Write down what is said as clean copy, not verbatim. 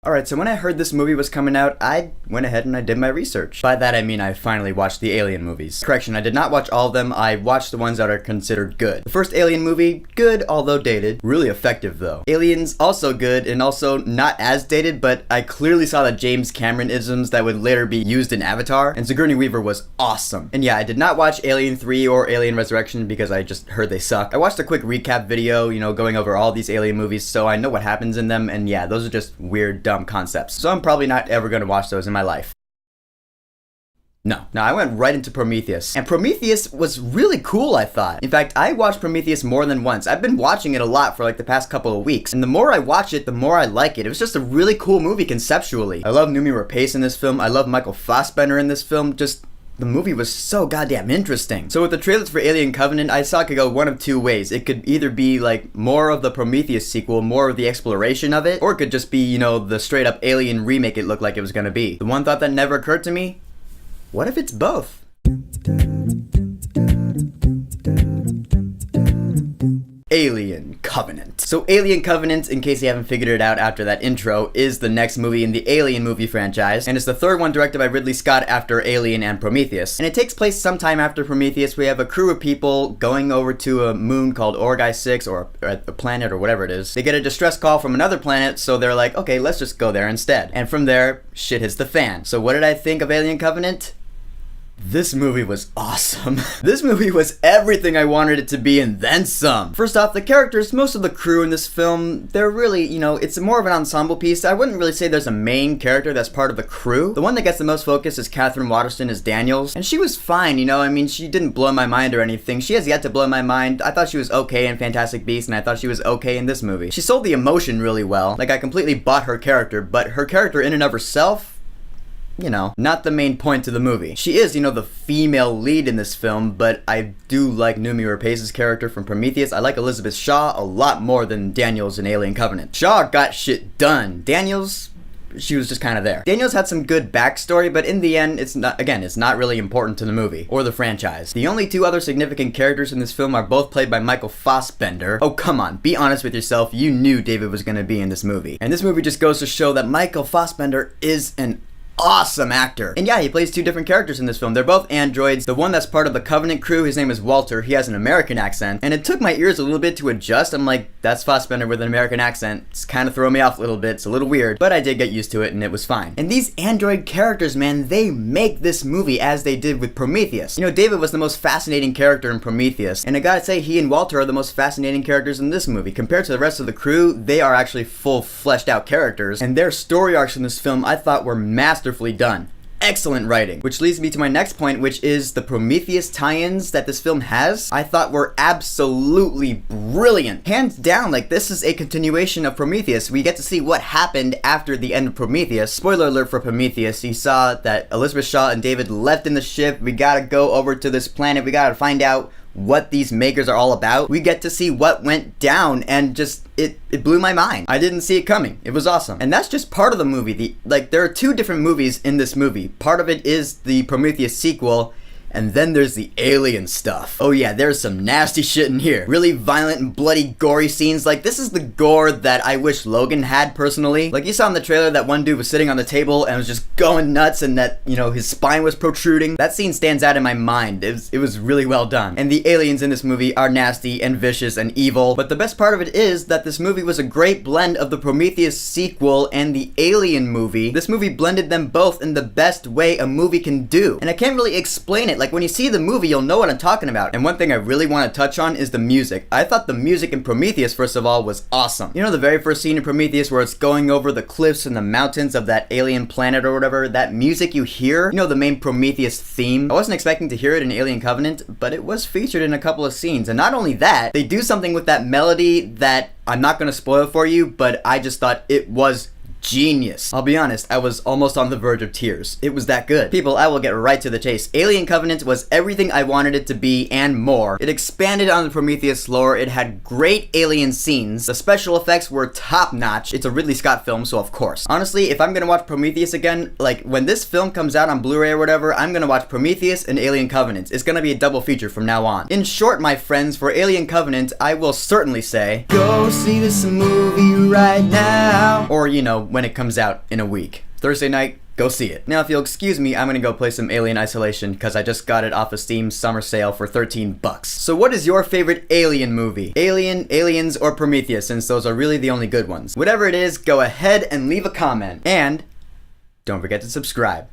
Alright, so when I heard this movie was coming out, I went ahead and I did my research. By that I mean I finally watched the Alien movies. Correction, I did not watch all of them, I watched the ones that are considered good. The first Alien movie, good, although dated. Really effective though. Aliens, also good, and also not as dated, but I clearly saw the James Cameron-isms that would later be used in Avatar, and Sigourney Weaver was awesome. And yeah, I did not watch Alien 3 or Alien Resurrection because I just heard they suck. I watched a quick recap video, going over all these Alien movies, so I know what happens in them, and yeah, those are just weird, dumb concepts. So I'm probably not ever gonna watch those in my life. No, I went right into Prometheus. And Prometheus was really cool, I thought. In fact, I watched Prometheus more than once. I've been watching it a lot for like the past couple of weeks. And the more I watch it, the more I like it. It was just a really cool movie conceptually. I love Noomi Rapace in this film. I love Michael Fassbender in this film. The movie was so goddamn interesting. So with the trailers for Alien Covenant, I saw it could go one of two ways. It could either be like more of the Prometheus sequel, more of the exploration of it, or it could just be, the straight up Alien remake it looked like it was gonna be. The one thought that never occurred to me, what if it's both? Alien Covenant. So Alien Covenant, in case you haven't figured it out after that intro, is the next movie in the Alien movie franchise, and it's the third one directed by Ridley Scott after Alien and Prometheus. And it takes place sometime after Prometheus. We have a crew of people going over to a moon called Orgai 6, or a planet, or whatever it is. They get a distress call from another planet, so they're like, okay, let's just go there instead. And from there, shit hits the fan. So what did I think of Alien Covenant? This movie was awesome. This movie was everything I wanted it to be and then some. First off, the characters, most of the crew in this film, they're really, it's more of an ensemble piece. I wouldn't really say there's a main character that's part of the crew. The one that gets the most focus is Catherine Waterston as Daniels, and she was fine, she didn't blow my mind or anything. She has yet to blow my mind. I thought she was okay in Fantastic Beasts, and I thought she was okay in this movie. She sold the emotion really well. Like, I completely bought her character, but her character in and of herself, not the main point to the movie. She is, the female lead in this film, but I do like Noomi Rapace's character from Prometheus. I like Elizabeth Shaw a lot more than Daniels in Alien Covenant. Shaw got shit done. Daniels, she was just kind of there. Daniels had some good backstory, but in the end, it's not really important to the movie or the franchise. The only two other significant characters in this film are both played by Michael Fassbender. Oh, come on, be honest with yourself. You knew David was gonna be in this movie. And this movie just goes to show that Michael Fassbender is an awesome actor. And yeah, he plays two different characters in this film. They're both androids. The one that's part of the Covenant crew, his name is Walter. He has an American accent, and it took my ears a little bit to adjust. I'm like, that's Fassbender with an American accent. It's kind of throwing me off a little bit. It's a little weird, but I did get used to it, and it was fine. And these android characters, man, they make this movie as they did with Prometheus. David was the most fascinating character in Prometheus, and I gotta say, he and Walter are the most fascinating characters in this movie. Compared to the rest of the crew, they are actually full fleshed out characters, and their story arcs in this film I thought were masterfully done. Excellent writing. Which leads me to my next point, which is the Prometheus tie-ins that this film has, I thought were absolutely brilliant. Hands down, this is a continuation of Prometheus. We get to see what happened after the end of Prometheus. Spoiler alert for Prometheus, you saw that Elizabeth Shaw and David left in the ship. We gotta go over to this planet. We gotta find out what these makers are all about. We get to see what went down, and it blew my mind. I didn't see it coming. It was awesome. And that's just part of the movie. There are two different movies in this movie. Part of it is the Prometheus sequel, and then there's the alien stuff. Oh yeah, there's some nasty shit in here. Really violent and bloody gory scenes. This is the gore that I wish Logan had personally. You saw in the trailer that one dude was sitting on the table and was just going nuts, and that, his spine was protruding. That scene stands out in my mind. It was really well done. And the aliens in this movie are nasty and vicious and evil. But the best part of it is that this movie was a great blend of the Prometheus sequel and the Alien movie. This movie blended them both in the best way a movie can do. And I can't really explain it. When you see the movie, you'll know what I'm talking about. And one thing I really want to touch on is the music. I thought the music in Prometheus, first of all, was awesome. The very first scene in Prometheus where it's going over the cliffs and the mountains of that alien planet or whatever, that music you hear, the main Prometheus theme. I wasn't expecting to hear it in Alien Covenant, but it was featured in a couple of scenes. And not only that, they do something with that melody that I'm not going to spoil for you, but I just thought it was genius. I'll be honest, I was almost on the verge of tears. It was that good. People, I will get right to the chase. Alien Covenant was everything I wanted it to be and more. It expanded on the Prometheus lore. It had great alien scenes. The special effects were top notch. It's a Ridley Scott film, so of course. Honestly, if I'm gonna watch Prometheus again, when this film comes out on Blu-ray or whatever, I'm gonna watch Prometheus and Alien Covenant. It's gonna be a double feature from now on. In short, my friends, for Alien Covenant, I will certainly say, go see this movie right now. Or, when it comes out in a week. Thursday night, go see it. Now, if you'll excuse me, I'm gonna go play some Alien Isolation because I just got it off of Steam's summer sale for 13 bucks. So what is your favorite Alien movie? Alien, Aliens, or Prometheus, since those are really the only good ones. Whatever it is, go ahead and leave a comment. And don't forget to subscribe.